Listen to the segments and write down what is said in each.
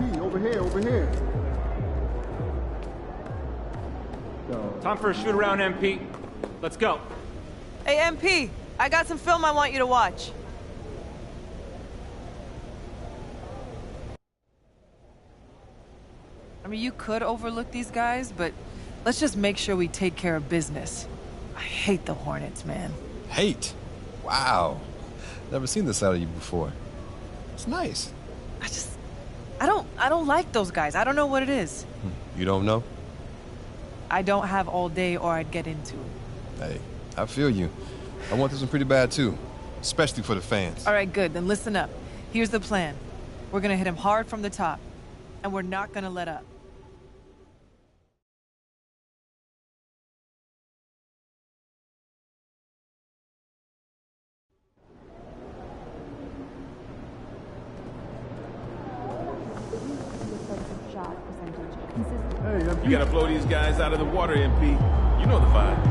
MP, over here, over here. Time for a shoot around, MP. Let's go. Hey, MP, I got some film I want you to watch. I mean, you could overlook these guys, but let's just make sure we take care of business. I hate the Hornets, man. Hate? Wow. Never seen this out of you before. It's nice. I don't like those guys. I don't know what it is. You don't know? I don't have all day or I'd get into it. Hey, I feel you. I want this one pretty bad too, especially for the fans. All right, good. Then listen up. Here's the plan. We're gonna hit him hard from the top, and we're not gonna let up. Hey, You gotta blow these guys out of the water, MP. You know the vibe.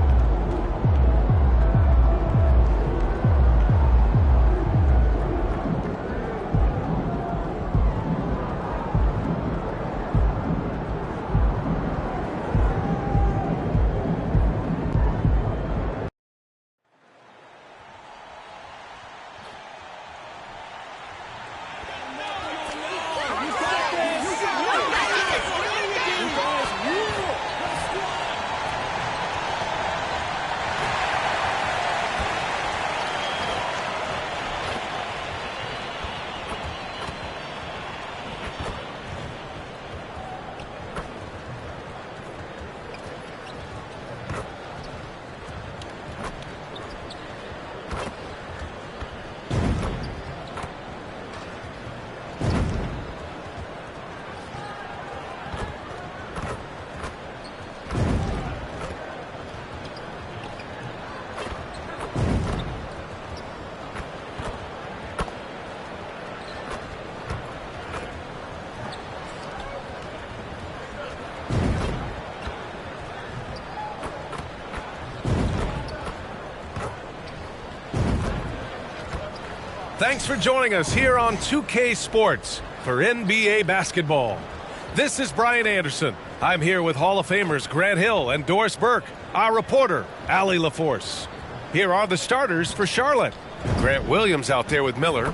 Thanks for joining us here on 2K Sports for NBA basketball. This is Brian Anderson. I'm here with Hall of Famers Grant Hill and Doris Burke, our reporter, Allie LaForce. Here are the starters for Charlotte. Grant Williams out there with Miller.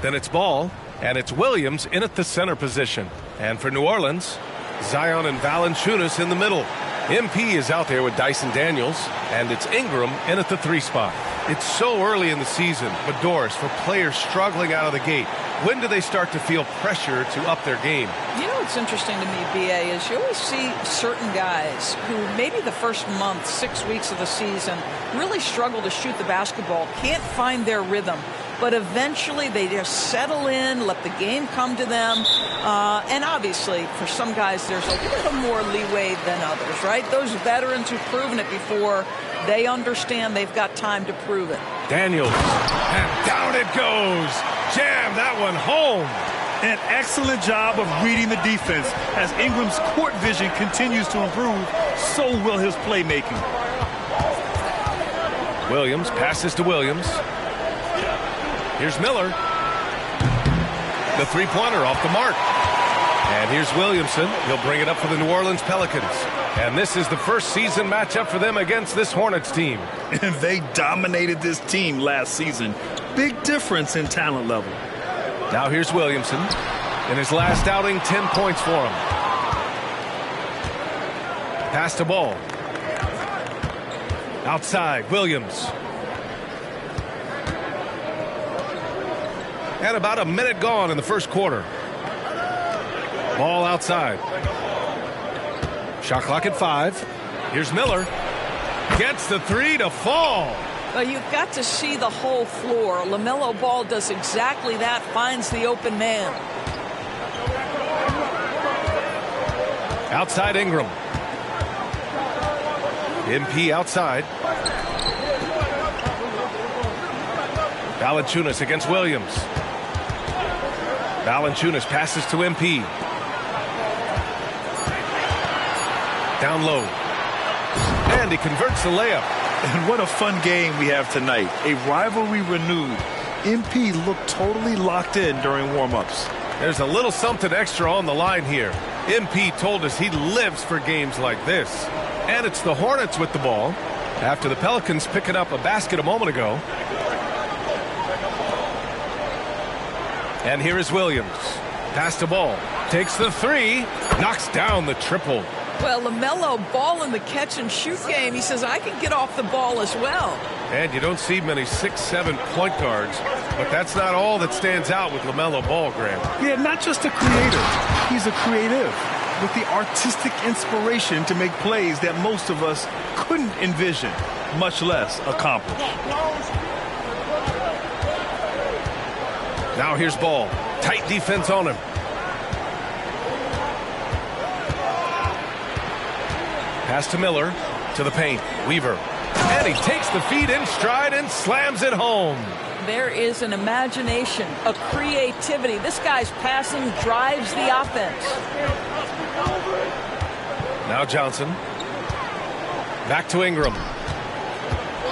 Then it's Ball, and it's Williams in at the center position. And for New Orleans, Zion and Valanciunas in the middle. MP is out there with Dyson Daniels, and it's Ingram in at the 3 spot. It's so early in the season, but Doris, for players struggling out of the gate, when do they start to feel pressure to up their game? You know what's interesting to me, BA, is you always see certain guys who maybe the first month, 6 weeks of the season, really struggle to shoot the basketball, can't find their rhythm. But eventually they just settle in, let the game come to them. And obviously, for some guys, there's a little more leeway than others, right? Those veterans who've proven it before, they understand they've got time to prove it. Daniels, and down it goes. Jam that one home. An excellent job of reading the defense. As Ingram's court vision continues to improve, so will his playmaking. Williams passes to Williams. Here's Miller. The three-pointer off the mark. And here's Williamson. He'll bring it up for the New Orleans Pelicans. And this is the first season matchup for them against this Hornets team. And they dominated this team last season. Big difference in talent level. Now here's Williamson. In his last outing, 10 points for him. Pass to Ball. Outside, Williams. And about a minute gone in the first quarter. Ball outside. Shot clock at 5. Here's Miller. Gets the 3 to fall. Well, you've got to see the whole floor. LaMelo Ball does exactly that, finds the open man. Outside Ingram. MP outside. Valanciunas against Williams. Valanciunas passes to MP. Down low. And he converts the layup. And what a fun game we have tonight. A rivalry renewed. MP looked totally locked in during warm-ups. There's a little something extra on the line here. MP told us he lives for games like this. And it's the Hornets with the ball after the Pelicans picking up a basket a moment ago. And here is Williams. Pass the ball. Takes the three. Knocks down the triple. Well, LaMelo ball in the catch-and-shoot game. He says, I can get off the ball as well. And you don't see many 6'7" point guards, but that's not all that stands out with LaMelo Ball, Graham. Yeah, not just a creator. He's a creative with the artistic inspiration to make plays that most of us couldn't envision, much less accomplish. Now here's Ball. Tight defense on him. Pass to Miller, to the paint. Weaver. And he takes the feed in stride and slams it home. There is an imagination, a creativity. This guy's passing drives the offense. Now Johnson. Back to Ingram.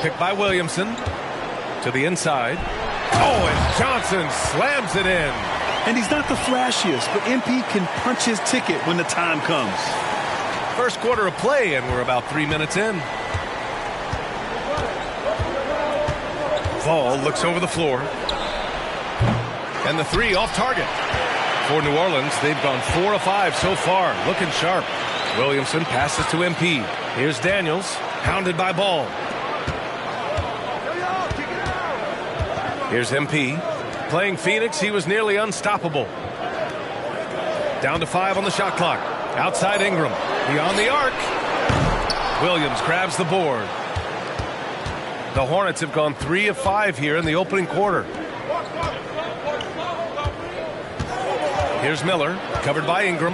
Picked by Williamson. To the inside. Oh, and Johnson slams it in. And he's not the flashiest, but MP can punch his ticket when the time comes. First quarter of play, and we're about 3 minutes in. Ball looks over the floor. And the three off target. For New Orleans, they've gone 4 of 5 so far. Looking sharp. Williamson passes to MP. Here's Daniels, hounded by Ball. Here's MP. Playing Phoenix, he was nearly unstoppable. Down to 5 on the shot clock. Outside Ingram. Beyond the arc. Williams grabs the board. The Hornets have gone 3 of 5 here in the opening quarter. Here's Miller, covered by Ingram.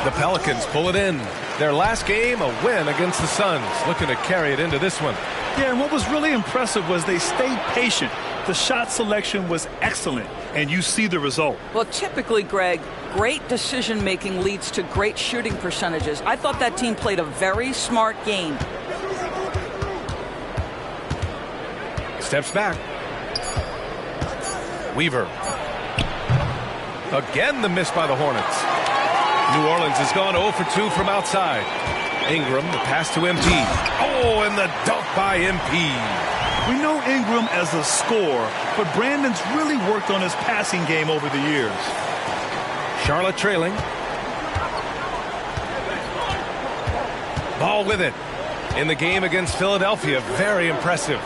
The Pelicans pull it in. Their last game, a win against the Suns. Looking to carry it into this one. Yeah, and what was really impressive was they stayed patient. The shot selection was excellent, and you see the result. Well, typically, Greg, great decision-making leads to great shooting percentages. I thought that team played a very smart game. Steps back. Weaver. Again the miss by the Hornets. New Orleans has gone 0 for 2 from outside. Ingram, the pass to MP. Oh, and the dunk by MP. We know Ingram as a scorer, but Brandon's really worked on his passing game over the years. Charlotte trailing. Ball with it. In the game against Philadelphia, very impressive.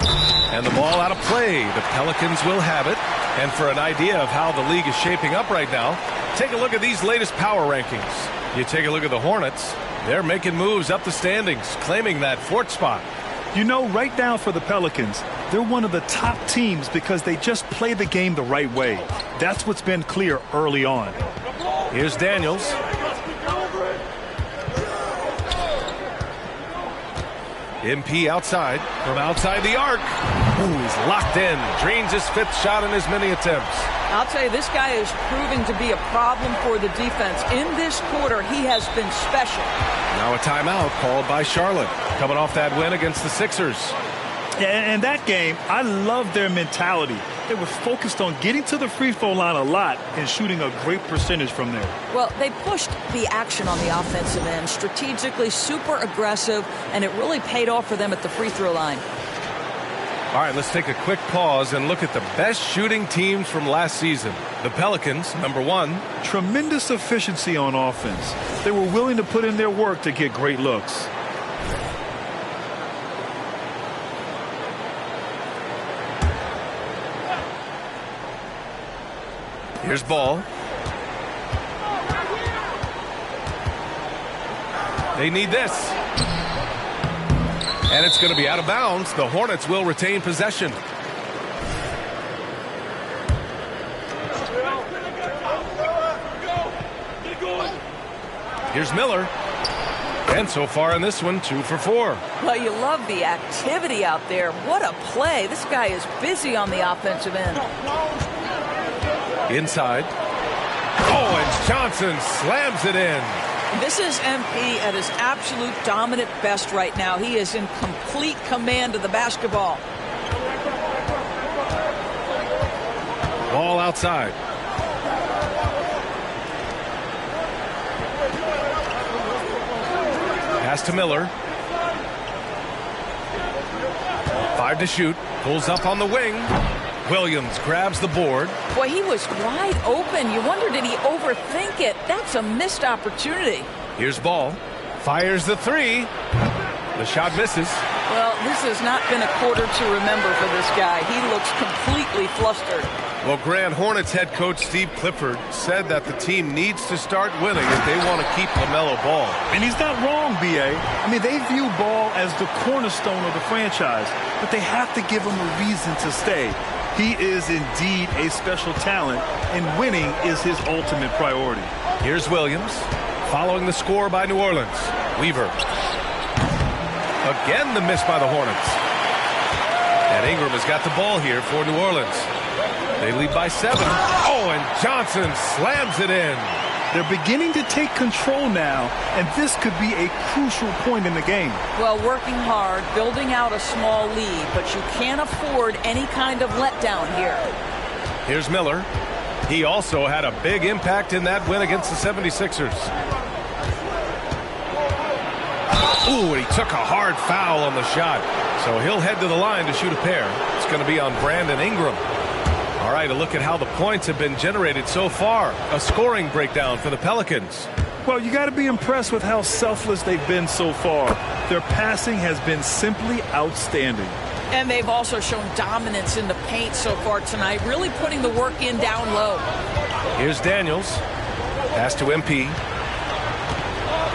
And the ball out of play. The Pelicans will have it. And for an idea of how the league is shaping up right now, take a look at these latest power rankings. You take a look at the Hornets. They're making moves up the standings, claiming that 4th spot. You know, right now for the Pelicans, they're one of the top teams because they just play the game the right way. That's what's been clear early on. Here's Daniels. MP outside, from outside the arc. Ooh, he's locked in. Drains his 5th shot in as many attempts. I'll tell you, this guy is proving to be a problem for the defense. In this quarter, he has been special. Now a timeout called by Charlotte, coming off that win against the Sixers. And that game, I love their mentality. They were focused on getting to the free throw line a lot and shooting a great percentage from there. Well, they pushed the action on the offensive end, strategically super aggressive, and it really paid off for them at the free throw line. All right, let's take a quick pause and look at the best shooting teams from last season. The Pelicans, number 1. Tremendous efficiency on offense. They were willing to put in their work to get great looks. Here's Ball. They need this. And it's going to be out of bounds. The Hornets will retain possession. Here's Miller. And so far in this one, 2 for 4. Well, you love the activity out there. What a play. This guy is busy on the offensive end. Inside. Oh, and Johnson slams it in. This is MP at his absolute dominant best right now. He is in complete command of the basketball. Ball outside. Pass to Miller. 5 to shoot. Pulls up on the wing. Williams grabs the board. Boy, he was wide open. You wonder, did he overthink it? That's a missed opportunity. Here's Ball. Fires the 3. The shot misses. Well, this has not been a quarter to remember for this guy. He looks completely flustered. Well, Grand Hornets head coach Steve Clifford said that the team needs to start winning if they want to keep LaMelo Ball. And he's not wrong, B.A. I mean, they view Ball as the cornerstone of the franchise, but they have to give him a reason to stay. He is indeed a special talent, and winning is his ultimate priority. Here's Williams, following the score by New Orleans. Weaver. Again, the miss by the Hornets. And Ingram has got the ball here for New Orleans. They lead by 7. Oh, and Johnson slams it in. They're beginning to take control now, and this could be a crucial point in the game. Well, working hard, building out a small lead, but you can't afford any kind of letdown here. Here's Miller. He also had a big impact in that win against the 76ers. Ooh, and he took a hard foul on the shot. So he'll head to the line to shoot a pair. It's going to be on Brandon Ingram. All right, a look at how the points have been generated so far. A scoring breakdown for the Pelicans. Well, you got to be impressed with how selfless they've been so far. Their passing has been simply outstanding. And they've also shown dominance in the paint so far tonight, really putting the work in down low. Here's Daniels. Pass to MP.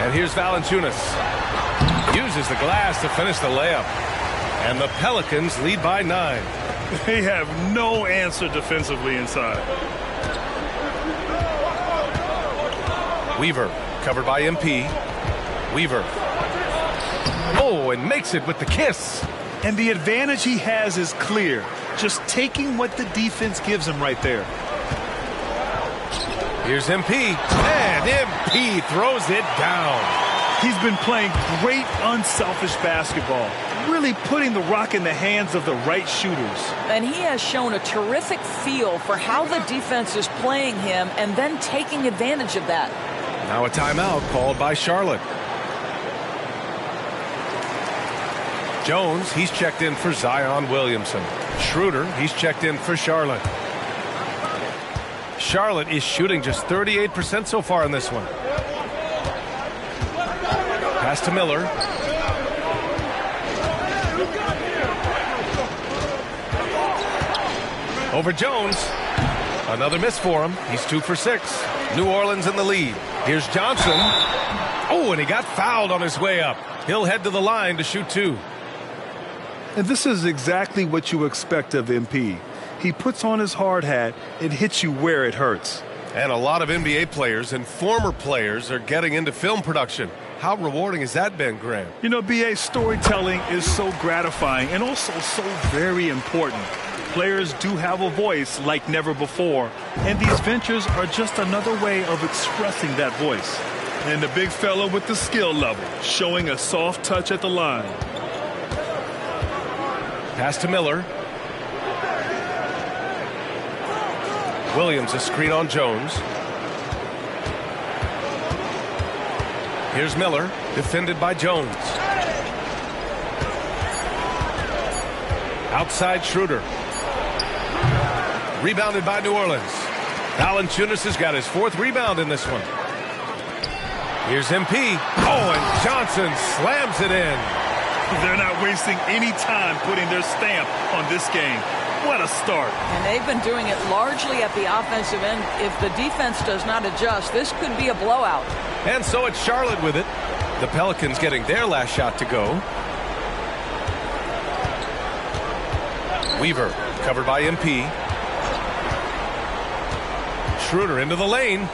And here's Valanciunas. Uses the glass to finish the layup. And the Pelicans lead by 9. They have no answer defensively inside. Weaver, covered by MP. Weaver. Oh, and makes it with the kiss. And the advantage he has is clear. Just taking what the defense gives him right there. Here's MP. And MP throws it down. He's been playing great unselfish basketball, really putting the rock in the hands of the right shooters. And he has shown a terrific feel for how the defense is playing him and then taking advantage of that. Now a timeout called by Charlotte. Jones, he's checked in for Zion Williamson. Schroeder, he's checked in for Charlotte. Charlotte is shooting just 38% so far in this one. Pass to Miller. Over Jones. Another miss for him. He's 2 for 6. New Orleans in the lead. Here's Johnson. Oh, and he got fouled on his way up. He'll head to the line to shoot 2. And this is exactly what you expect of MP. He puts on his hard hat and hits you where it hurts. And a lot of NBA players and former players are getting into film production. How rewarding has that been, Graham? You know, BA, storytelling is so gratifying and also so very important. Players do have a voice like never before, and these ventures are just another way of expressing that voice. And the big fella with the skill level, showing a soft touch at the line. Pass to Miller. Williams, a screen on Jones. Here's Miller, defended by Jones. Outside Schroeder. Rebounded by New Orleans. Valanciunas has got his 4th rebound in this one. Here's MP. Oh, and Johnson slams it in. They're not wasting any time putting their stamp on this game. What a start. And they've been doing it largely at the offensive end. If the defense does not adjust, this could be a blowout. And so it's Charlotte with it. The Pelicans getting their last shot to go. Weaver, covered by MP. Schroeder into the lane.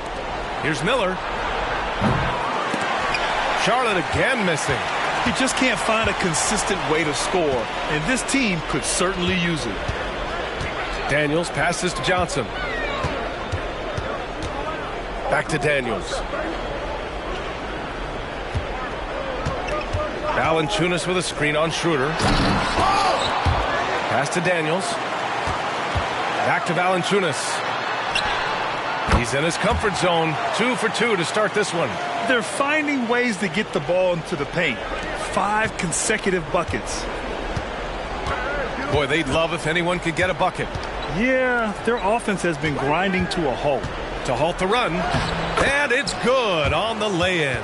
Here's Miller. Charlotte again missing. He just can't find a consistent way to score, and this team could certainly use it. Daniels passes to Johnson. Back to Daniels. Valanciunas with a screen on Schroeder. Pass to Daniels. Back to Valanciunas. He's He's in his comfort zone. 2 for 2 to start this one. They're finding ways to get the ball into the paint. 5 consecutive buckets. Boy, they'd love if anyone could get a bucket. Yeah, their offense has been grinding to a halt. To halt the run. And it's good on the lay-in.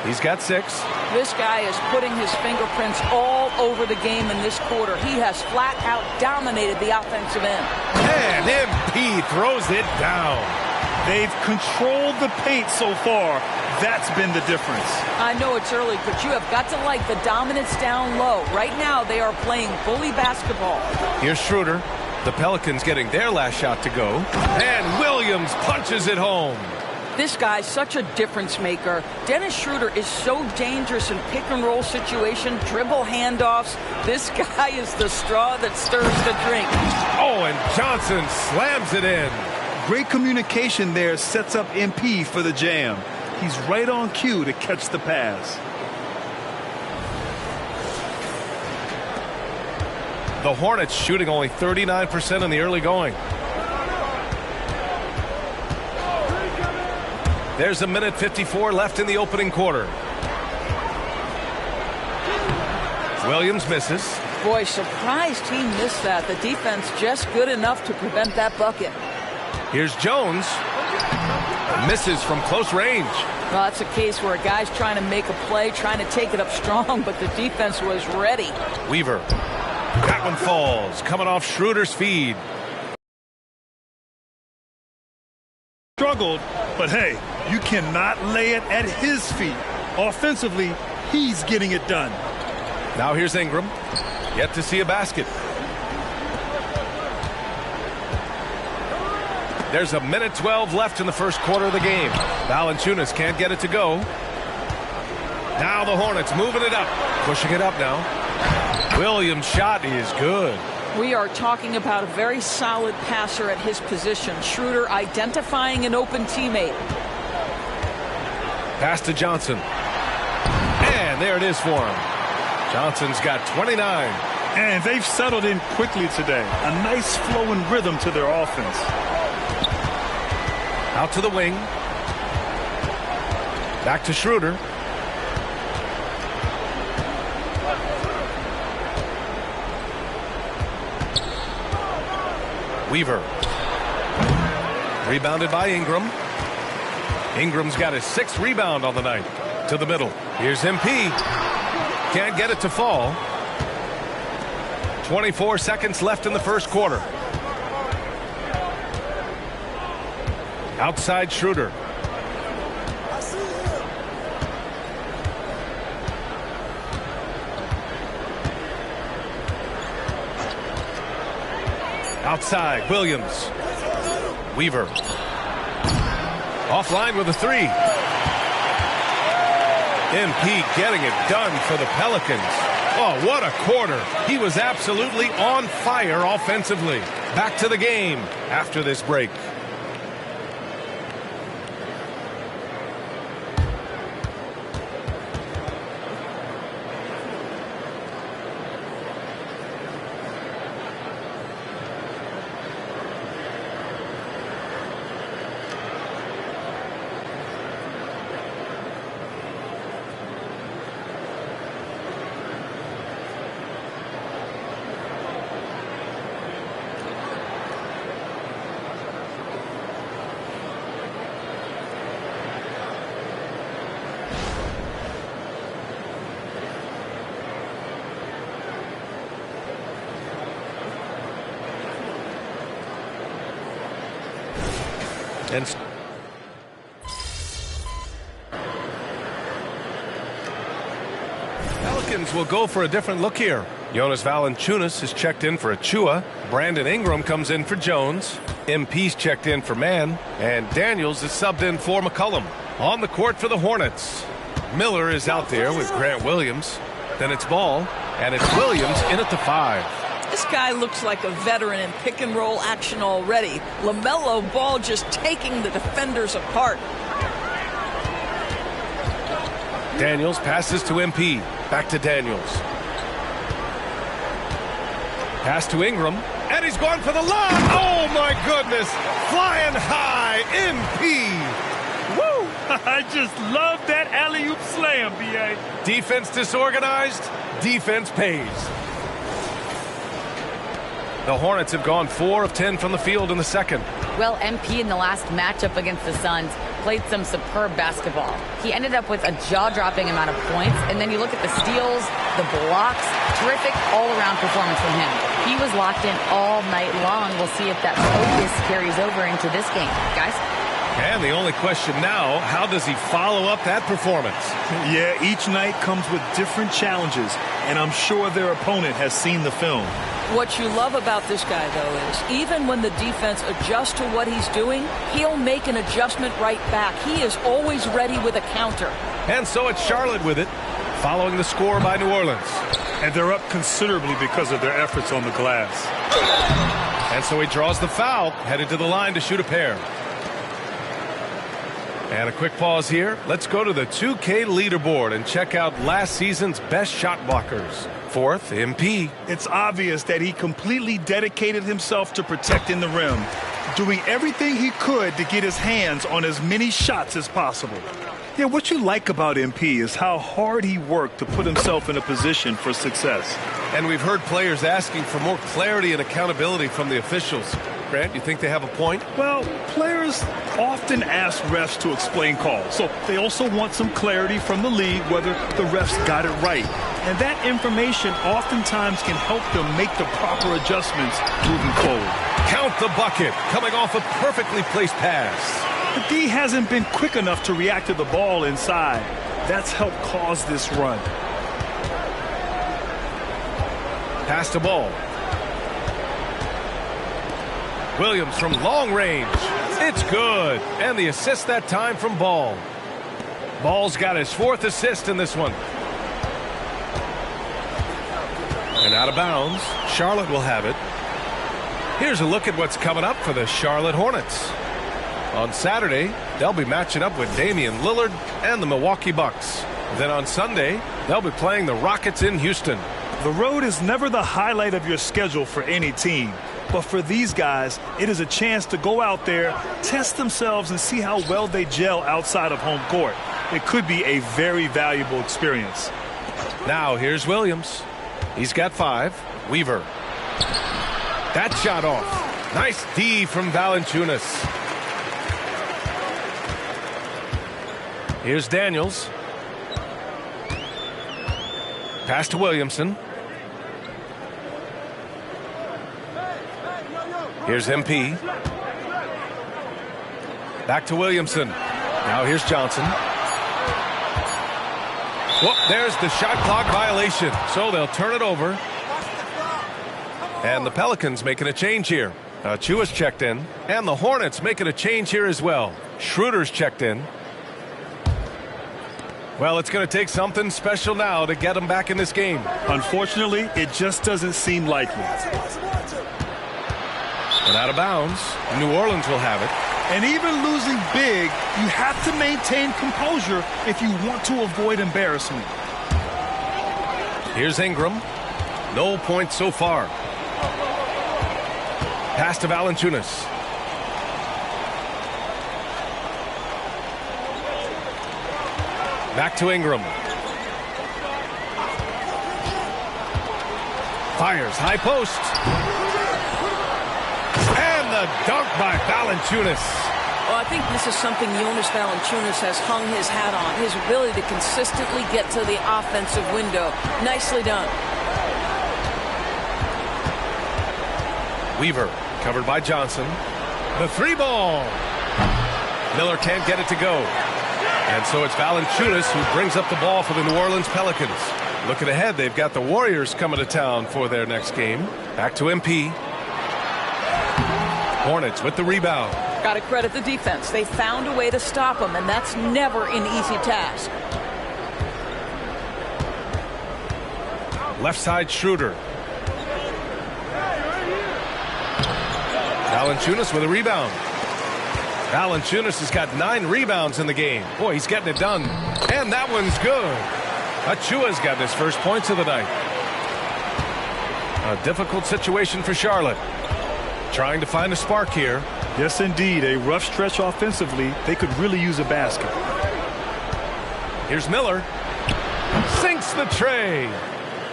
He's got 6. This guy is putting his fingerprints all over the game in this quarter. He has flat out dominated the offensive end. And MP throws it down. They've controlled the paint so far. That's been the difference. I know it's early, but you have got to like the dominance down low. Right now, they are playing bully basketball. Here's Schroeder. The Pelicans getting their last shot to go. And Williams punches it home. This guy's such a difference maker. Dennis Schroeder is so dangerous in pick-and-roll situation, dribble handoffs. This guy is the straw that stirs the drink. Oh, and Johnson slams it in. Great communication there sets up MP for the jam. He's right on cue to catch the pass. The Hornets shooting only 39% in the early going. There's a minute 54 left in the opening quarter. Williams misses. Boy, surprised he missed that. The defense just good enough to prevent that bucket. Here's Jones. Misses from close range. Well, that's a case where a guy's trying to make a play, trying to take it up strong, but the defense was ready. Weaver. That one falls, coming off Schroeder's feed. Struggled, but hey, you cannot lay it at his feet. Offensively, he's getting it done. Now here's Ingram. Yet to see a basket. There's a minute 12 left in the first quarter of the game. Valanciunas can't get it to go. Now the Hornets moving it up. Pushing it up now. Williams' shot is good. We are talking about a very solid passer at his position. Schroeder identifying an open teammate. Pass to Johnson. And there it is for him. Johnson's got 29. And they've settled in quickly today. A nice flowing rhythm to their offense. Out to the wing. Back to Schroeder. Weaver. Rebounded by Ingram. Ingram's got his 6th rebound on the night. To the middle. Here's MP. Can't get it to fall. 24 seconds left in the first quarter. Outside Schroeder. Outside, Williams. Weaver. Offline with a 3. MP getting it done for the Pelicans. Oh, what a quarter. He was absolutely on fire offensively. Back to the game after this break. And Pelicans will go for a different look here. Jonas Valanciunas is checked in for Achua. Brandon Ingram comes in for Jones. MP's checked in for Mann. And Daniels is subbed in for McCollum. On the court for the Hornets. Miller is out there with Grant Williams. Then it's Ball. And it's Williams in at the 5. This guy looks like a veteran in pick-and-roll action already. LaMelo Ball just taking the defenders apart. Daniels passes to MP. Back to Daniels. Pass to Ingram. And he's going for the lob. Oh, my goodness. Flying high. MP. Woo! I just love that alley-oop slam, B.A. Defense disorganized. Defense pays. The Hornets have gone 4 of 10 from the field in the second. Well, MP in the last matchup against the Suns played some superb basketball. He ended up with a jaw-dropping amount of points, and then you look at the steals, the blocks, terrific all-around performance from him. He was locked in all night long. We'll see if that focus carries over into this game. Guys? And the only question now, how does he follow up that performance? Yeah, each night comes with different challenges, and I'm sure their opponent has seen the film. What you love about this guy, though, is even when the defense adjusts to what he's doing, he'll make an adjustment right back. He is always ready with a counter. And so it's Charlotte with it, following the score by New Orleans. And they're up considerably because of their efforts on the glass. And so he draws the foul, headed to the line to shoot a pair. And a quick pause here. Let's go to the 2K leaderboard and check out last season's best shot blockers. Fourth, MP. It's obvious that he completely dedicated himself to protecting the rim, doing everything he could to get his hands on as many shots as possible. Yeah, what you like about MP is how hard he worked to put himself in a position for success. And we've heard players asking for more clarity and accountability from the officials. Grant, you think they have a point? Well, players often ask refs to explain calls, so they also want some clarity from the league whether the refs got it right. And that information oftentimes can help them make the proper adjustments moving forward. Count the bucket, coming off a perfectly placed pass. The D hasn't been quick enough to react to the ball inside. That's helped cause this run. Pass to Ball. Williams from long range. It's good. And the assist that time from Ball. Ball's got his 4th assist in this one. And out of bounds. Charlotte will have it. Here's a look at what's coming up for the Charlotte Hornets. On Saturday, they'll be matching up with Damian Lillard and the Milwaukee Bucks. Then on Sunday, they'll be playing the Rockets in Houston. The road is never the highlight of your schedule for any team. But for these guys, it is a chance to go out there, test themselves, and see how well they gel outside of home court. It could be a very valuable experience. Now here's Williams. He's got 5. Weaver. That shot off. Nice D from Valanciunas. Here's Daniels. Pass to Williamson. Here's MP. Back to Williamson. Now here's Johnson. Whoop, there's the shot clock violation. So they'll turn it over. And the Pelicans making a change here. Chua's checked in. And the Hornets making a change here as well. Schroeder's checked in. Well, it's going to take something special now to get them back in this game. Unfortunately, it just doesn't seem likely. And out of bounds, New Orleans will have it. And even losing big, you have to maintain composure if you want to avoid embarrassment. Here's Ingram. No points so far. Pass to Valanciunas. Back to Ingram. Fires, high post. And the dunk by Valanciunas. Well, I think this is something Jonas Valanciunas has hung his hat on. His ability to consistently get to the offensive window. Nicely done. Weaver, covered by Johnson. The 3-ball. Miller can't get it to go. And so it's Valanciunas who brings up the ball for the New Orleans Pelicans. Looking ahead, they've got the Warriors coming to town for their next game. Back to MP. Hornets with the rebound. Got to credit the defense. They found a way to stop them, and that's never an easy task. Left side Schroeder. Valanciunas with a rebound. Valanciunas has got 9 rebounds in the game. Boy, he's getting it done. And that one's good. Achua's got his first points of the night. A difficult situation for Charlotte. trying to find a spark here. Yes, indeed. A rough stretch offensively. They could really use a basket. Here's Miller. Sinks the tray.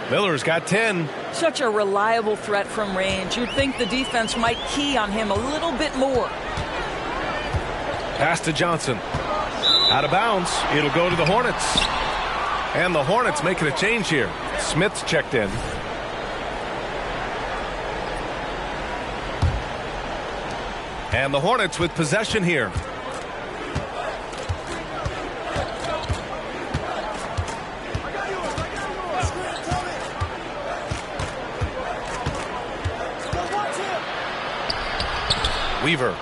Miller's got 10. Such a reliable threat from range. You'd think the defense might key on him a little bit more. Pass to Johnson. Out of bounds. It'll go to the Hornets. And the Hornets making a change here. Smith's checked in. And the Hornets with possession here. Weaver.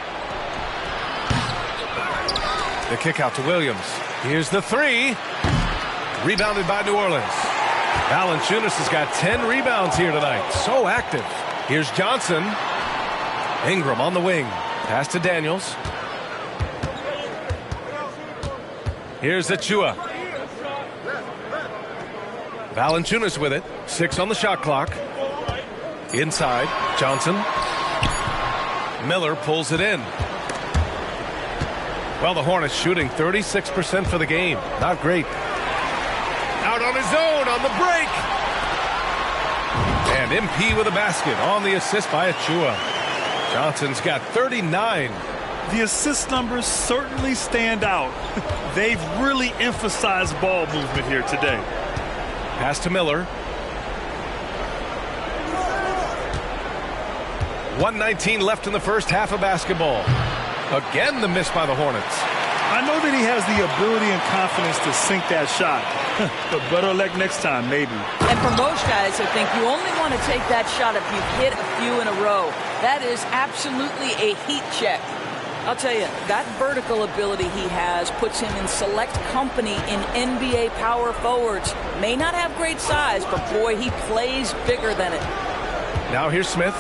The kick out to Williams. Here's the three. Rebounded by New Orleans. Valanciunas has got 10 rebounds here tonight. So active. Here's Johnson. Ingram on the wing. Pass to Daniels. Here's Achua. Valanciunas with it. 6 on the shot clock. Inside. Johnson. Miller pulls it in. Well, the Hornets shooting 36% for the game. Not great. Out on his own on the break. And MP with a basket on the assist by Achua. Johnson's got 39. The assist numbers certainly stand out. They've really emphasized ball movement here today. Pass to Miller. 1:19 left in the first half of basketball. Again, the miss by the Hornets. I know that he has the ability and confidence to sink that shot. But better luck next time, maybe. And for most guys, I think you only want to take that shot if you've hit a few in a row. That is absolutely a heat check. I'll tell you, that vertical ability he has puts him in select company in NBA power forwards. May not have great size, but boy, he plays bigger than it. Now here's Smith.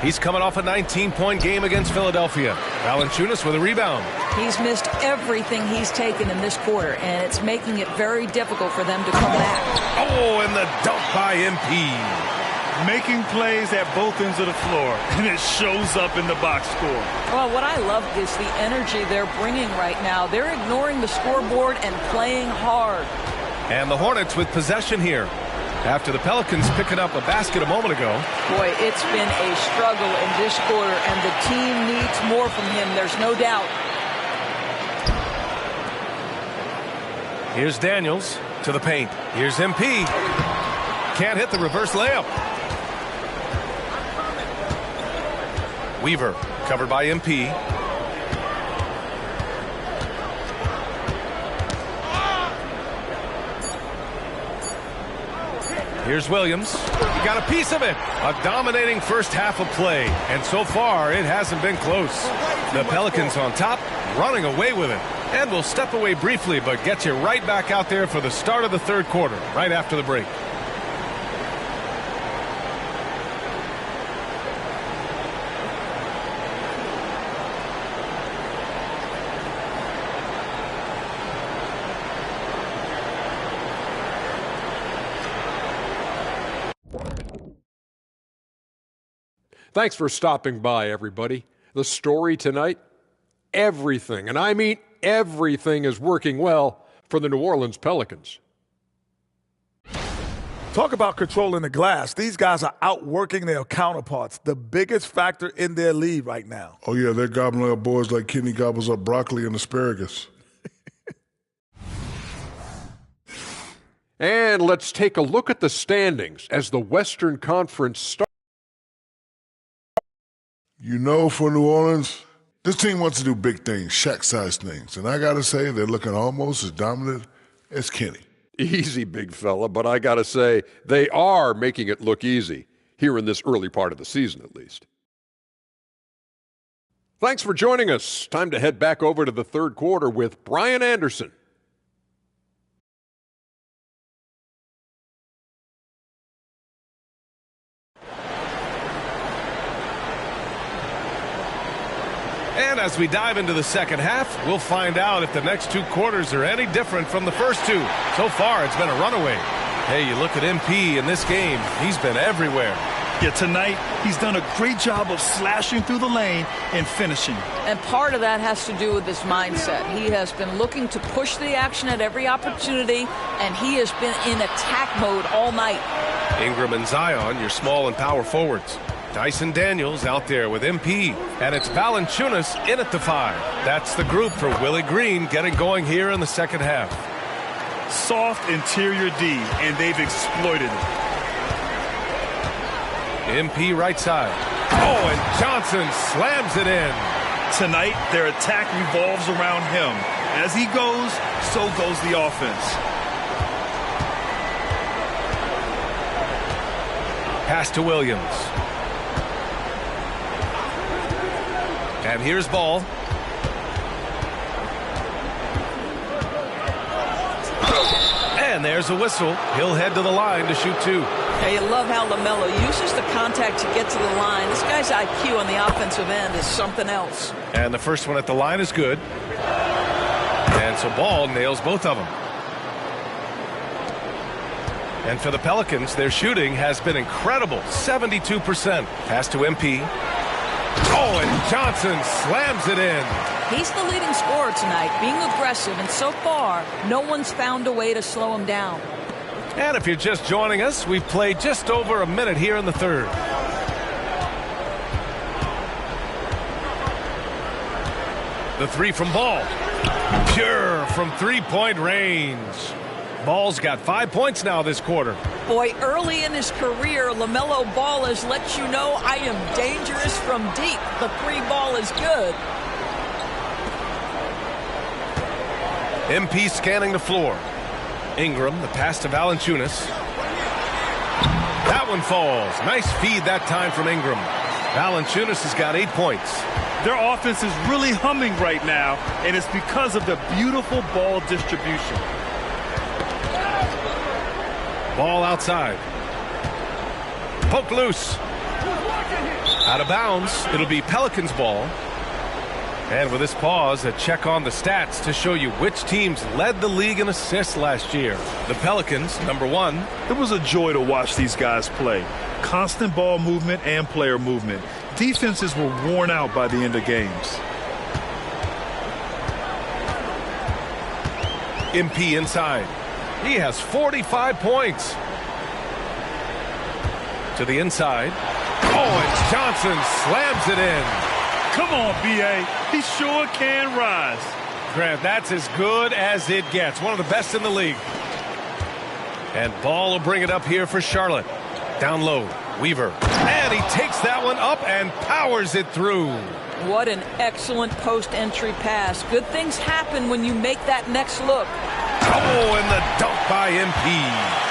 He's coming off a 19-point game against Philadelphia. Valanciunas with a rebound. He's missed everything he's taken in this quarter, and it's making it very difficult for them to come back. Oh, and the dunk by MP. Making plays at both ends of the floor, and it shows up in the box score. Well, what I love is the energy they're bringing right now. They're ignoring the scoreboard and playing hard. And the Hornets with possession here. After the Pelicans picking up a basket a moment ago. Boy, it's been a struggle in this quarter, and the team needs more from him. There's no doubt. Here's Daniels to the paint. Here's MP. Can't hit the reverse layup. Weaver covered by MP. Here's Williams. He got a piece of it. A dominating first half of play. And so far, it hasn't been close. The Pelicans on top, running away with it. And we'll step away briefly, but get you right back out there for the start of the third quarter, right after the break. Thanks for stopping by, everybody. The story tonight, everything, and I mean everything, is working well for the New Orleans Pelicans. Talk about controlling the glass. These guys are outworking their counterparts, the biggest factor in their lead right now. Oh, yeah, they're gobbling up boys like Kenny gobbles up broccoli and asparagus. And let's take a look at the standings as the Western Conference starts. You know, for New Orleans, this team wants to do big things, Shaq-sized things. And I got to say, they're looking almost as dominant as Kenny. Easy, big fella, but I got to say, they are making it look easy, here in this early part of the season at least. Thanks for joining us. Time to head back over to the third quarter with Brian Anderson. And as we dive into the second half, we'll find out if the next two quarters are any different from the first two. So far, it's been a runaway. Hey, you look at MP in this game, he's been everywhere. Yeah, tonight he's done a great job of slashing through the lane and finishing. And part of that has to do with his mindset. He has been looking to push the action at every opportunity, and he has been in attack mode all night. Ingram and Zion, your small and power forwards. Dyson Daniels out there with MP, and it's Valanciunas in at the 5. That's the group for Willie Green getting going here in the second half. Soft interior D, and they've exploited it. MP right side. Oh, and Johnson slams it in. Tonight, their attack revolves around him. As he goes, so goes the offense. Pass to Williams. And here's Ball. And there's a whistle. He'll head to the line to shoot 2. Yeah, you love how LaMelo uses the contact to get to the line. This guy's IQ on the offensive end is something else. And the first one at the line is good. And so Ball nails both of them. And for the Pelicans, their shooting has been incredible. 72%. Pass to MP. Oh, and Johnson slams it in. He's the leading scorer tonight, being aggressive, and so far, no one's found a way to slow him down. And if you're just joining us, we've played just over a minute here in the third. The 3 from Ball. Pure from three-point range. Ball's got 5 points now this quarter. Boy, early in his career, LaMelo Ball has let you know I am dangerous from deep. The 3 ball is good. MP scanning the floor. Ingram, the pass to Valanciunas. That one falls. Nice feed that time from Ingram. Valanciunas has got 8 points. Their offense is really humming right now, and it's because of the beautiful ball distribution. Ball outside. Poked loose. Out of bounds. It'll be Pelicans ball. And with this pause, a check on the stats to show you which teams led the league in assists last year. The Pelicans, number 1. It was a joy to watch these guys play. Constant ball movement and player movement. Defenses were worn out by the end of games. MP inside. He has 45 points. To the inside. Oh, and Johnson slams it in. Come on, B.A. He sure can rise. Grant, that's as good as it gets. One of the best in the league. And Ball will bring it up here for Charlotte. Down low, Weaver. And he takes that one up and powers it through. What an excellent post-entry pass. Good things happen when you make that next look. Oh, and the dunk by MP.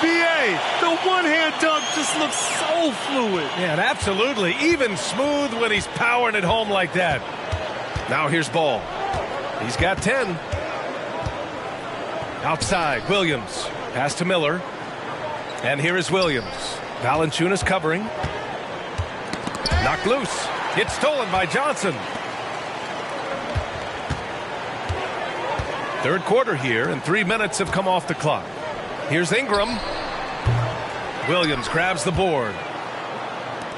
B.A., the one-hand dunk just looks so fluid. Yeah, and absolutely. Even smooth when he's powering it home like that. Now here's Ball. He's got 10. Outside, Williams. Pass to Miller. And here is Williams. Valanciunas covering. Knocked loose. It's stolen by Johnson. Third quarter here, and 3 minutes have come off the clock. Here's Ingram. Williams grabs the board.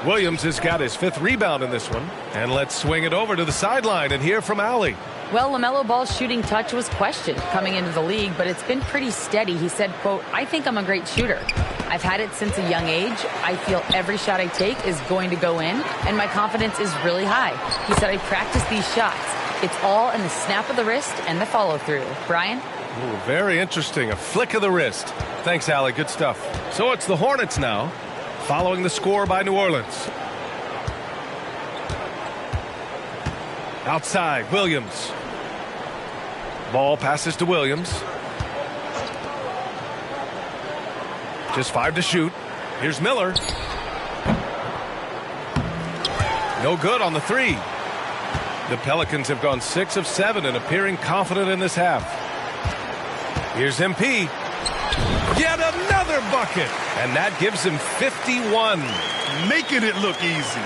Williams has got his 5th rebound in this one. And let's swing it over to the sideline and hear from Allie. Well, LaMelo Ball's shooting touch was questioned coming into the league, but it's been pretty steady. He said, quote, "I think I'm a great shooter. I've had it since a young age. I feel every shot I take is going to go in, and my confidence is really high." He said, "I practice these shots. It's all in the snap of the wrist and the follow-through." Brian? Ooh, very interesting. A flick of the wrist. Thanks, Allie. Good stuff. So it's the Hornets now, following the score by New Orleans. Outside, Williams. Ball passes to Williams. Just 5 to shoot. Here's Miller. No good on the 3. The Pelicans have gone 6 of 7 and appearing confident in this half. Here's MP. Yet another bucket. And that gives him 51. Making it look easy.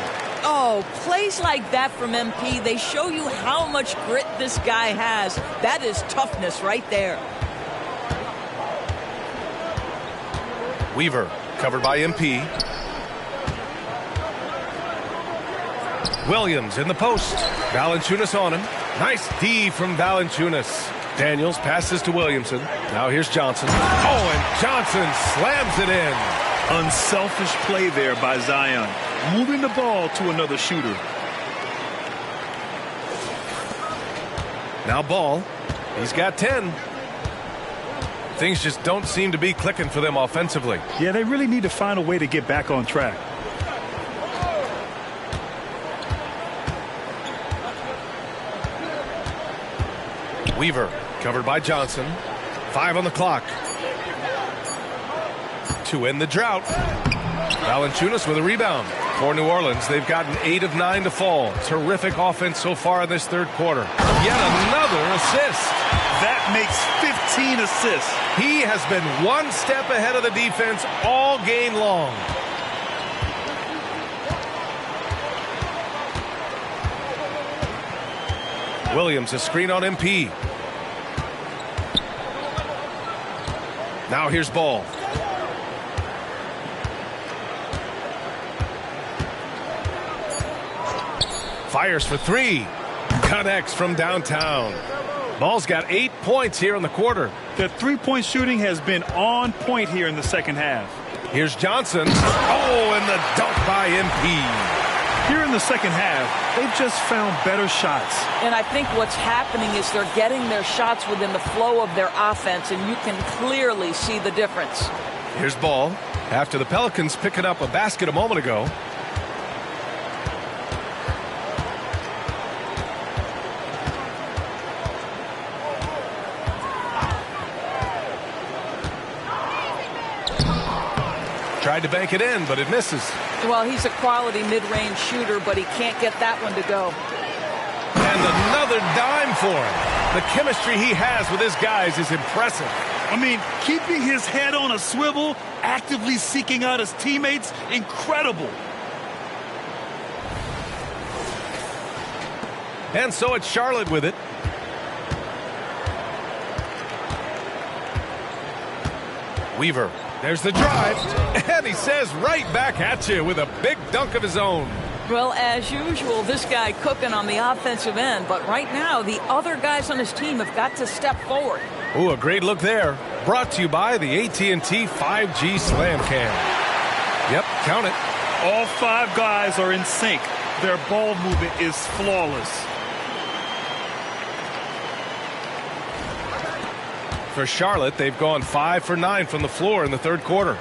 Oh, plays like that from MP, they show you how much grit this guy has. That is toughness right there. Weaver, covered by MP. Williams in the post. Valanciunas on him. Nice D from Valanciunas. Daniels passes to Williamson. Now here's Johnson. Oh, and Johnson slams it in. Unselfish play there by Zion. Moving the ball to another shooter. Now Ball. He's got 10. Things just don't seem to be clicking for them offensively. Yeah, they really need to find a way to get back on track. Weaver covered by Johnson. 5 on the clock. To end the drought. Valanciunas with a rebound. For New Orleans, they've gotten 8 of 9 to fall. Terrific offense so far in this third quarter. Yet another assist. That makes 15 assists. He has been one step ahead of the defense all game long. Williams, a screen on MP. Now here's Ball. Fires for 3. Connects from downtown. Ball's got 8 points here in the quarter. The three-point shooting has been on point here in the second half. Here's Johnson. Oh, and the dunk by MP. Here in the second half, they've just found better shots. And I think what's happening is they're getting their shots within the flow of their offense, and you can clearly see the difference. Here's Ball. After the Pelicans picking up a basket a moment ago. Tried to bank it in, but it misses. Well, he's a quality mid-range shooter, but he can't get that one to go. And another dime for him. The chemistry he has with his guys is impressive. I mean, keeping his head on a swivel, actively seeking out his teammates, incredible. And so it's Charlotte with it. Weaver. There's the drive, and he says right back at you with a big dunk of his own. Well, as usual, this guy cooking on the offensive end, but right now the other guys on his team have got to step forward. Ooh, a great look there. Brought to you by the AT&T 5G Slam Cam. Yep, count it. All 5 guys are in sync. Their ball movement is flawless. For Charlotte, they've gone 5 for 9 from the floor in the third quarter.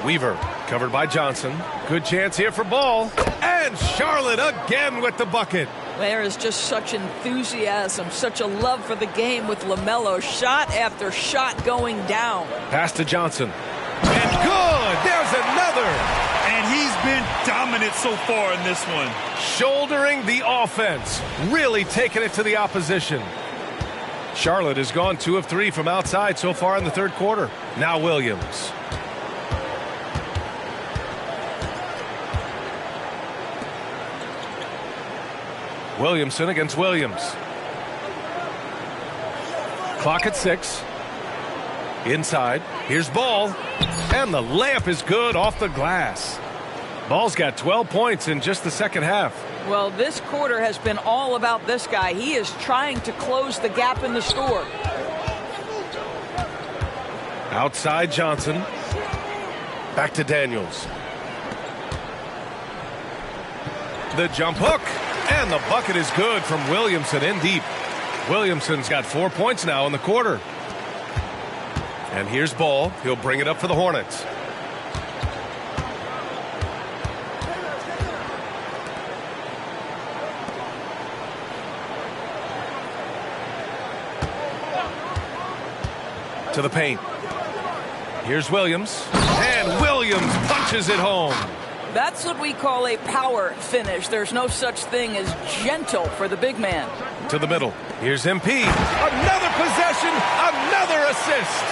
Weaver covered by Johnson. Good chance here for Ball. And Charlotte again with the bucket. There is just such enthusiasm, such a love for the game with LaMelo. Shot after shot going down. Pass to Johnson. And good! There's another! And he's been dominant so far in this one. Shouldering the offense. Really taking it to the opposition. Charlotte has gone 2 of 3 from outside so far in the third quarter. Now Williams. Williamson against Williams. Clock at 6. Inside. Here's Ball. And the layup is good off the glass. Ball's got 12 points in just the second half. Well, this quarter has been all about this guy. He is trying to close the gap in the score. Outside Johnson. Back to Daniels. The jump hook. And the bucket is good from Williamson in deep. Williamson's got 4 points now in the quarter. And here's Ball. He'll bring it up for the Hornets. To the paint. Here's Williams. And Williams punches it home. That's what we call a power finish. There's no such thing as gentle for the big man. To the middle. Here's MP. Another possession, another assist.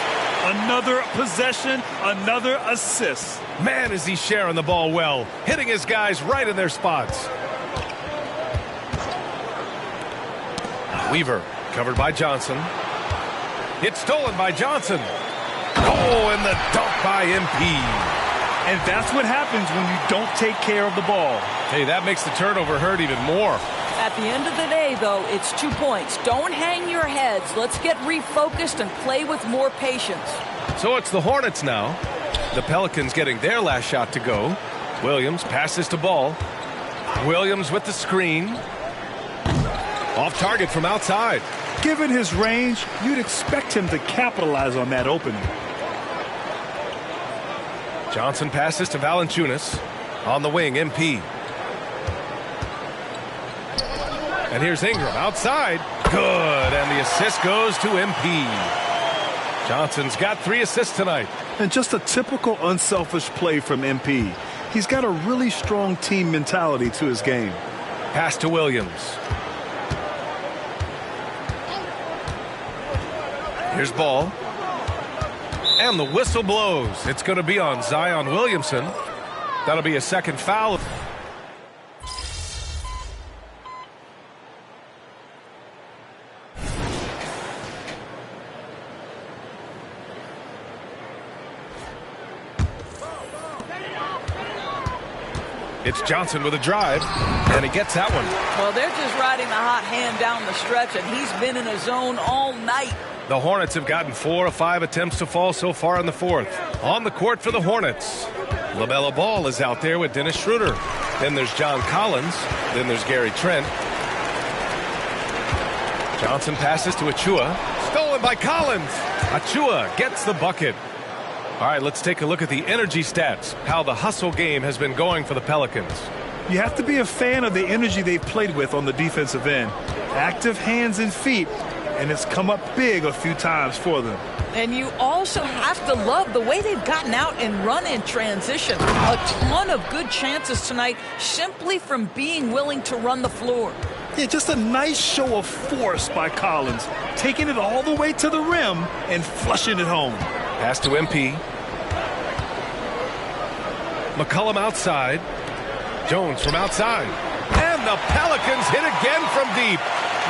Another possession, another assist. Man, is he sharing the ball well. Hitting his guys right in their spots. Weaver, covered by Johnson. It's stolen by Johnson. Oh, and the dunk by MP. And that's what happens when you don't take care of the ball. Hey, that makes the turnover hurt even more. At the end of the day, though, it's 2 points. Don't hang your heads. Let's get refocused and play with more patience. So it's the Hornets now. The Pelicans getting their last shot to go. Williams passes to Ball. Williams with the screen. Off target from outside. Given his range, you'd expect him to capitalize on that opening. Johnson passes to Valanciunas. On the wing, MP. And here's Ingram outside. Good. And the assist goes to MP. Johnson's got 3 assists tonight. And just a typical unselfish play from MP. He's got a really strong team mentality to his game. Pass to Williams. Here's Ball. And the whistle blows. It's going to be on Zion Williamson. That'll be a second foul. It's Johnson with a drive, and he gets that one. Well, they're just riding the hot hand down the stretch, and he's been in a zone all night. The Hornets have gotten 4 of 5 attempts to fall so far in the fourth. On the court for the Hornets, LaMelo Ball is out there with Dennis Schroeder. Then there's John Collins. Then there's Gary Trent. Johnson passes to Achua. Stolen by Collins. Achua gets the bucket. All right, let's take a look at the energy stats, how the hustle game has been going for the Pelicans. You have to be a fan of the energy they've played with on the defensive end. Active hands and feet, and it's come up big a few times for them. And you also have to love the way they've gotten out and run in transition. A ton of good chances tonight simply from being willing to run the floor. Yeah, just a nice show of force by Collins, taking it all the way to the rim and flushing it home. Pass to MP. McCollum outside. Jones from outside. And the Pelicans hit again from deep.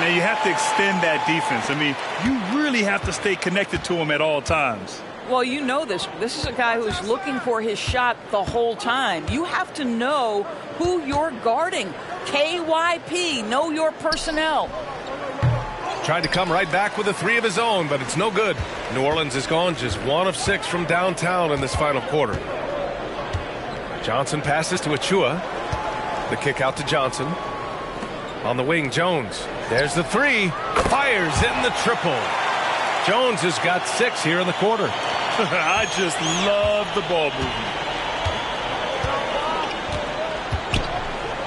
Now you have to extend that defense. I mean, you really have to stay connected to him at all times. Well, you know this. This is a guy who's looking for his shot the whole time. You have to know who you're guarding. KYP, know your personnel. Tried to come right back with a 3 of his own, but it's no good. New Orleans is gone just 1 of 6 from downtown in this final quarter. Johnson passes to Achua. The kick out to Johnson. On the wing, Jones. There's the 3. Fires in the triple. Jones has got 6 here in the quarter. I just love the ball movement.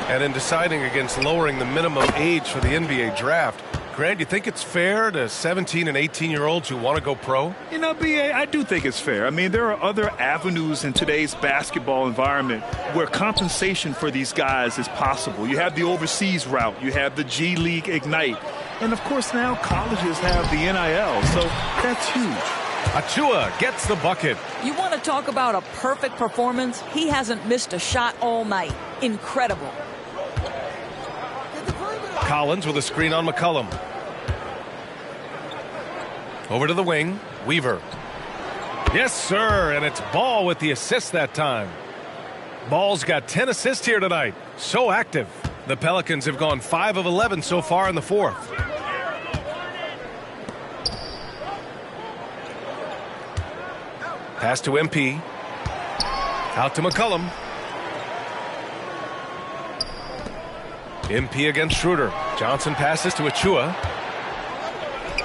And in deciding against lowering the minimum age for the NBA draft, Grant, you think it's fair to 17 and 18-year-olds who want to go pro? You know, B.A., I do think it's fair. I mean, there are other avenues in today's basketball environment where compensation for these guys is possible. You have the overseas route. You have the G League Ignite. And, of course, now colleges have the NIL, so that's huge. Achua gets the bucket. You want to talk about a perfect performance? He hasn't missed a shot all night. Incredible. Collins with a screen on McCollum. Over to the wing, Weaver. Yes, sir, and it's Ball with the assist that time. Ball's got 10 assists here tonight. So active. The Pelicans have gone 5 of 11 so far in the fourth. Pass to MP. Out to McCollum. MP against Schroeder. Johnson passes to Achua.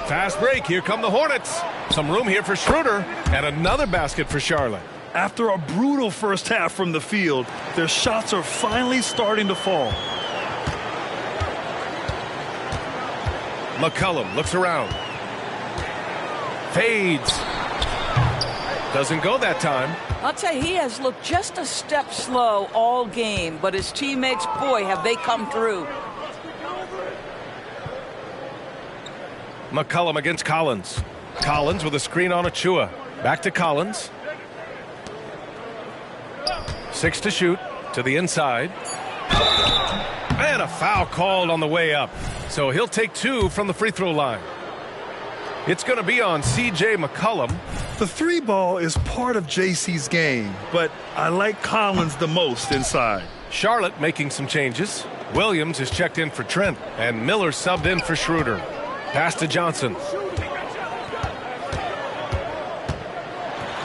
Fast break. Here come the Hornets. Some room here for Schroeder. And another basket for Charlotte. After a brutal first half from the field, their shots are finally starting to fall. McCollum looks around. Fades. Doesn't go that time. I'll tell you, he has looked just a step slow all game, but his teammates, boy, have they come through. McCollum against Collins. Collins with a screen on Achua. Back to Collins. 6 to shoot. To the inside. And a foul called on the way up. So he'll take 2 from the free throw line. It's going to be on C.J. McCollum. The three ball is part of JC's game, but I like Collins the most inside. Charlotte making some changes. Williams is checked in for Trent, and Miller subbed in for Schroeder. Pass to Johnson.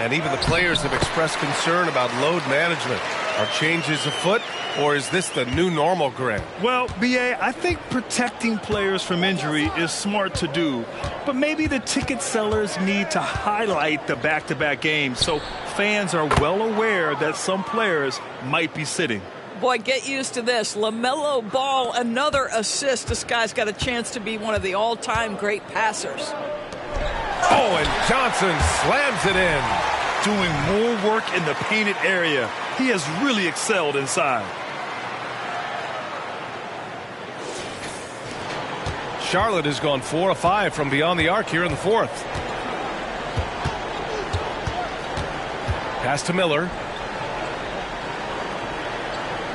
And even the players have expressed concern about load management. Are changes afoot, or is this the new normal, Grant? Well, B.A., I think protecting players from injury is smart to do, but maybe the ticket sellers need to highlight the back-to-back games so fans are well aware that some players might be sitting. Boy, get used to this. LaMelo Ball, another assist. This guy's got a chance to be one of the all-time great passers. Oh, and Johnson slams it in. Doing more work in the painted area. He has really excelled inside. Charlotte has gone 4 of 5 from beyond the arc here in the fourth. Pass to Miller.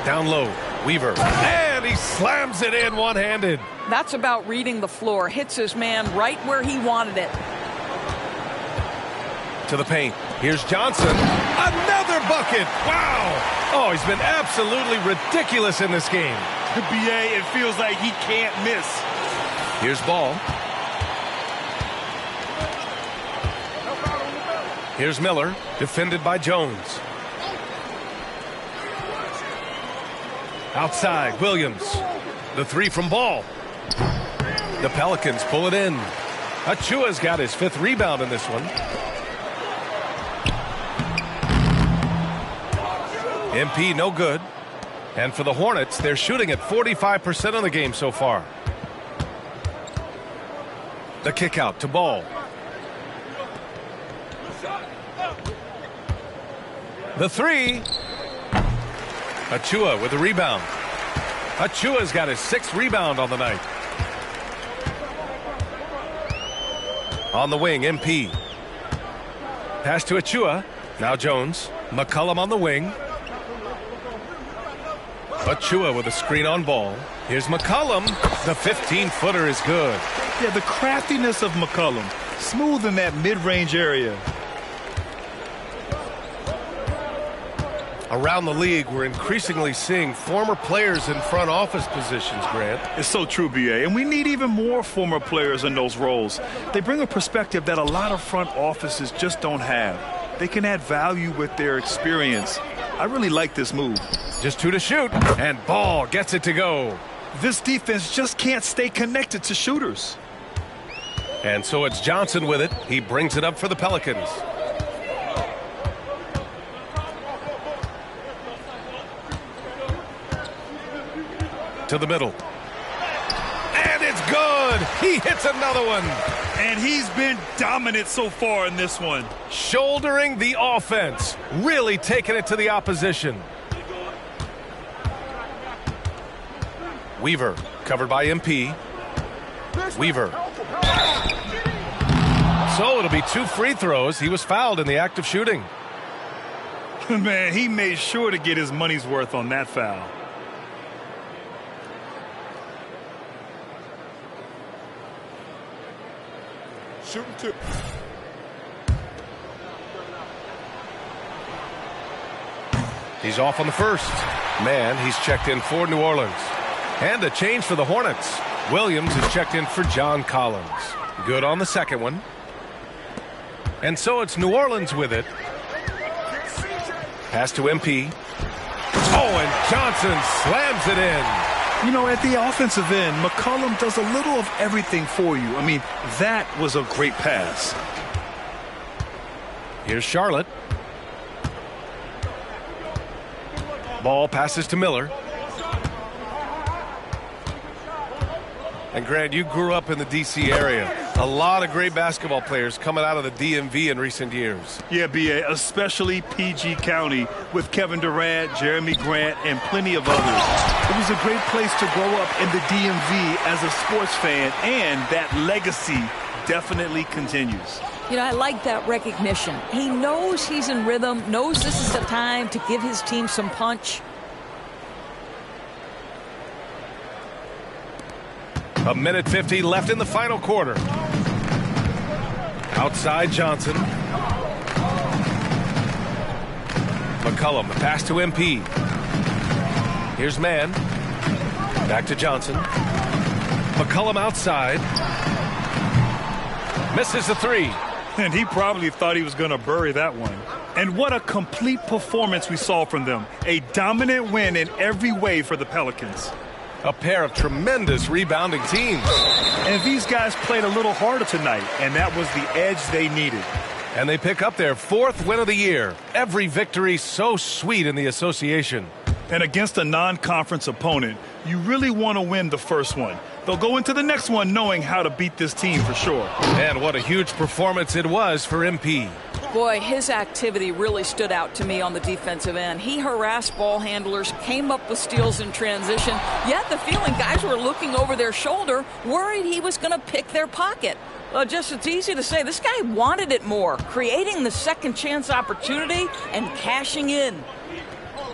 Down low, Weaver. And he slams it in one-handed. That's about reading the floor. Hits his man right where he wanted it. To the paint. Here's Johnson. Another bucket. Wow. Oh, he's been absolutely ridiculous in this game. B.A., it feels like he can't miss. Here's Ball. Here's Miller, defended by Jones. Outside, Williams. The three from Ball. The Pelicans pull it in. Achua's got his 5th rebound in this one. MP no good. And for the Hornets, they're shooting at 45% of the game so far. The kick out to Ball. The three. Achua with the rebound. Achua's got his 6th rebound on the night. On the wing, MP. Pass to Achua. Now Jones. McCollum on the wing. Achua with a screen on Ball. Here's McCollum. The 15-footer is good. Yeah, the craftiness of McCollum. Smooth in that mid-range area. Around the league, we're increasingly seeing former players in front office positions, Grant. It's so true, B.A., and we need even more former players in those roles. They bring a perspective that a lot of front offices just don't have. They can add value with their experience. I really like this move. Just 2 to shoot, and Ball gets it to go. This defense just can't stay connected to shooters. And so it's Johnson with it. He brings it up for the Pelicans. To the middle. And it's good. He hits another one. And he's been dominant so far in this one. Shouldering the offense. Really taking it to the opposition. Weaver, covered by MP. Weaver. So it'll be 2 free throws. He was fouled in the act of shooting. Man, he made sure to get his money's worth on that foul. Shooting 2. He's off on the first. Man, he's checked in for New Orleans. And a change for the Hornets. Williams is checked in for John Collins. Good on the second one. And so it's New Orleans with it. Pass to MP. Oh, and Johnson slams it in. You know, at the offensive end, McCollum does a little of everything for you. I mean, that was a great pass. Here's Charlotte. Ball passes to Miller. And Grant, you grew up in the D.C. area. A lot of great basketball players coming out of the DMV in recent years. Yeah, B.A., especially PG County with Kevin Durant, Jeremy Grant, and plenty of others. It was a great place to grow up in the DMV as a sports fan, and that legacy definitely continues. You know, I like that recognition. He knows he's in rhythm, knows this is the time to give his team some punch. A minute 50 left in the final quarter. Outside Johnson. McCollum, the pass to MP. Here's Mann. Back to Johnson. McCollum outside. Misses the three. And he probably thought he was going to bury that one. And what a complete performance we saw from them. A dominant win in every way for the Pelicans. A pair of tremendous rebounding teams. And these guys played a little harder tonight, and that was the edge they needed. And they pick up their 4th win of the year. Every victory so sweet in the association. And against a non-conference opponent, you really want to win the first one. They'll go into the next one knowing how to beat this team for sure. And what a huge performance it was for MP. Boy, his activity really stood out to me on the defensive end. He harassed ball handlers, came up with steals in transition. Yet the feeling guys were looking over their shoulder, worried he was going to pick their pocket. Just it's easy to say this guy wanted it more, creating the second chance opportunity and cashing in.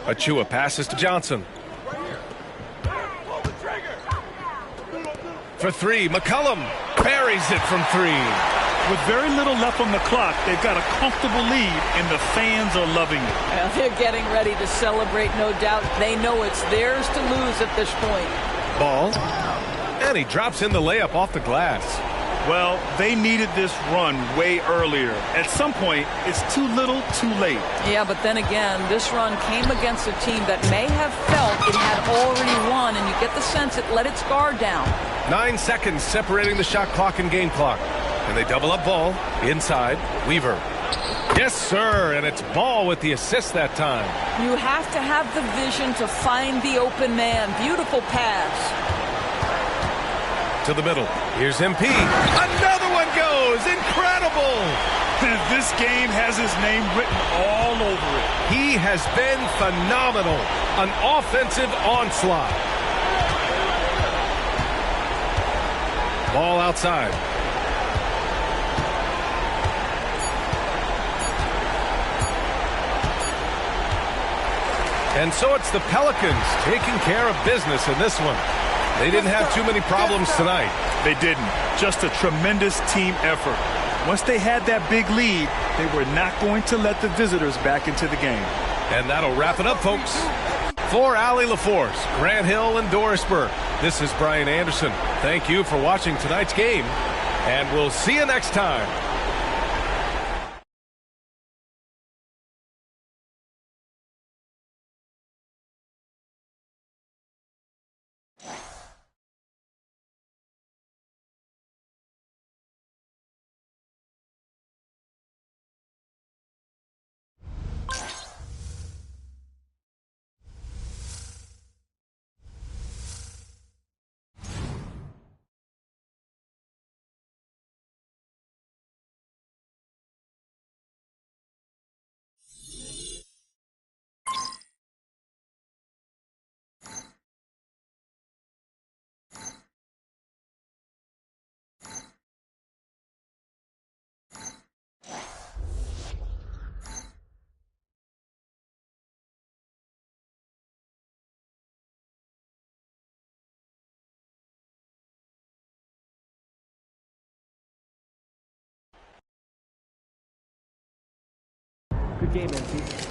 Achua passes to Johnson. For three, McCollum buries it from three. With very little left on the clock, they've got a comfortable lead, and the fans are loving it. Well, they're getting ready to celebrate, no doubt. They know it's theirs to lose at this point. Ball. And he drops in the layup off the glass. Well, they needed this run way earlier. At some point, it's too little, too late. Yeah, but then again, this run came against a team that may have felt it had already won, and you get the sense it let its guard down. 9 seconds separating the shot clock and game clock. And they double up Ball. Inside, Weaver. Yes, sir, and it's Ball with the assist that time. You have to have the vision to find the open man. Beautiful pass. To the middle. Here's MP. Another one goes. Incredible. This game has his name written all over it. He has been phenomenal. An offensive onslaught. Ball outside. And so it's the Pelicans taking care of business in this one. They didn't have too many problems tonight. They didn't. Just a tremendous team effort. Once they had that big lead, they were not going to let the visitors back into the game. And that'll wrap it up, folks. For Allie LaForce, Grant Hill, and Doris Burke, this is Brian Anderson. Thank you for watching tonight's game, and we'll see you next time. Good game, MP.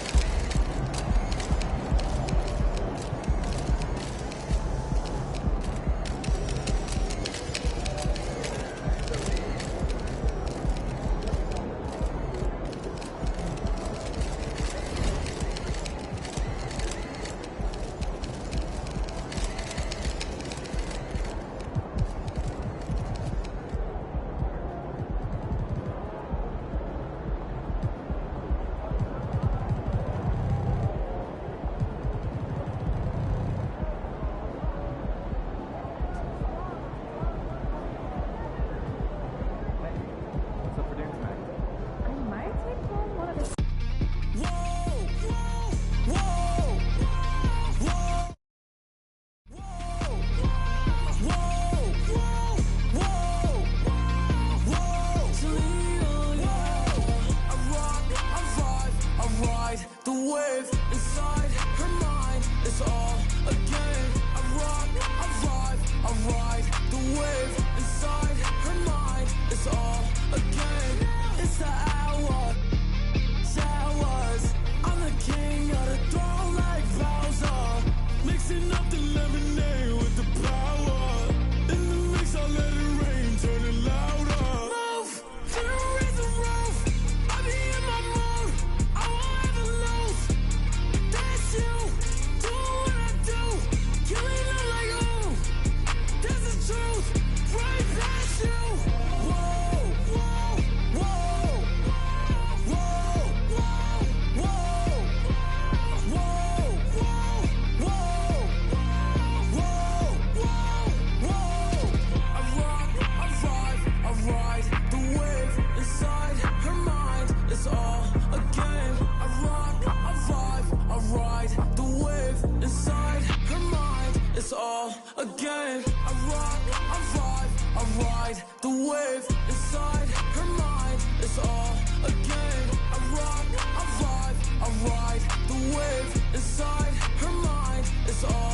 ride the wave inside her mind. It's all a game. I rock, I vibe, I ride the wave inside her mind. It's all